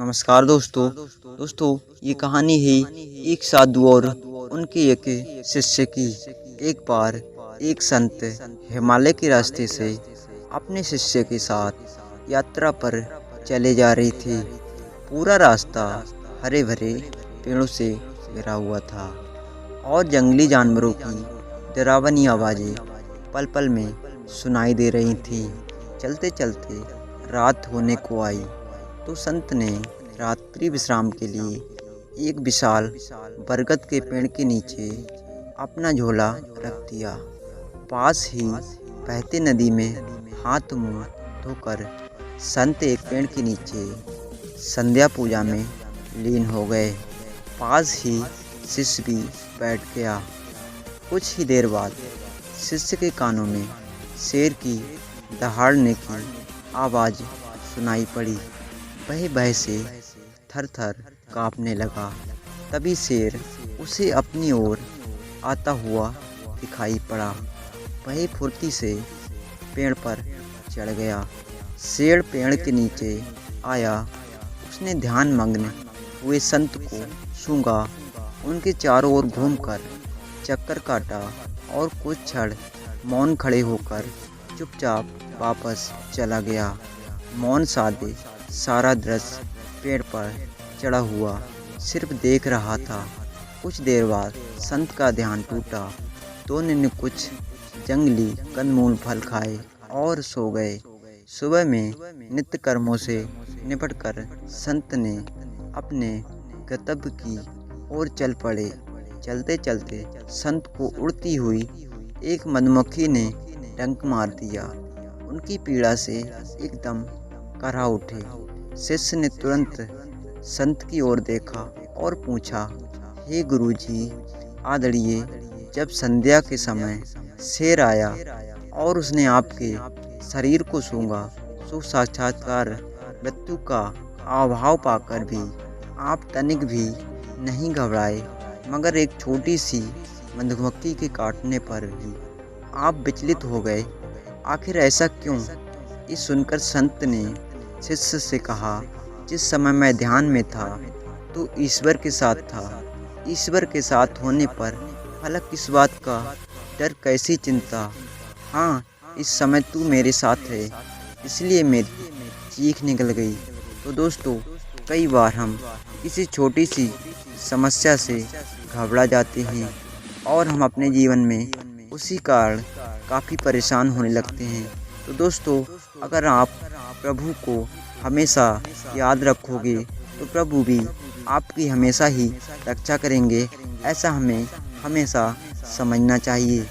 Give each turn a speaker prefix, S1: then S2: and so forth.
S1: नमस्कार दोस्तों ये कहानी है एक साधु और उनके एक शिष्य की। एक बार एक संत हिमालय के रास्ते से अपने शिष्य के साथ यात्रा पर चले जा रहे थे। पूरा रास्ता हरे भरे पेड़ों से घिरा हुआ था और जंगली जानवरों की डरावनी आवाज़ें पल पल में सुनाई दे रही थी। चलते चलते रात होने को आई तो संत ने रात्रि विश्राम के लिए एक विशाल बरगद के पेड़ के नीचे अपना झोला रख दिया। पास ही बहती नदी में हाथ मुंह धोकर संत एक पेड़ के नीचे संध्या पूजा में लीन हो गए। पास ही शिष्य भी बैठ गया। कुछ ही देर बाद शिष्य के कानों में शेर की दहाड़ने की आवाज़ सुनाई पड़ी। वह भय से थर थर काँपने लगा। तभी शेर उसे अपनी ओर आता हुआ दिखाई पड़ा। वह फुर्ती से पेड़ पर चढ़ गया। शेर पेड़ के नीचे आया। उसने ध्यान मग्न हुए संत को सूंघा, उनके चारों ओर घूमकर चक्कर काटा और कुछ क्षण मौन खड़े होकर चुपचाप वापस चला गया। मौन साधे सारा दृश्य पेड़ पर चढ़ा हुआ सिर्फ देख रहा था। कुछ देर बाद संत का ध्यान टूटा। दोनों ने कुछ जंगली कंदमूल फल खाए और सो गए। सुबह में नित्य कर्मों से निपटकर संत ने अपने गंतव्य की ओर चल पड़े। चलते चलते संत को उड़ती हुई एक मधुमक्खी ने डंक मार दिया। उनकी पीड़ा से एकदम कर्रा उठे। शिष्य ने तुरंत संत की ओर देखा और पूछा, हे गुरुजी आदरणीय, जब संध्या के समय शेर आया और उसने आपके शरीर को सूंघा तो साक्षात्कार मृत्यु का अभाव पाकर भी आप तनिक भी नहीं घबराए, मगर एक छोटी सी मधुमक्खी के काटने पर भी आप विचलित हो गए। आखिर ऐसा क्यों? ये सुनकर संत ने शिष्य से कहा, जिस समय मैं ध्यान में था तो ईश्वर के साथ था। ईश्वर के साथ होने पर फलक किस बात का डर, कैसी चिंता। हाँ, इस समय तू मेरे साथ है, इसलिए मेरी चीख निकल गई। तो दोस्तों, कई बार हम किसी छोटी सी समस्या से घबरा जाते हैं और हम अपने जीवन में उसी कारण काफ़ी परेशान होने लगते हैं। तो दोस्तों, अगर आप प्रभु को हमेशा याद रखोगे तो प्रभु भी आपकी हमेशा ही रक्षा करेंगे। ऐसा हमें हमेशा समझना चाहिए।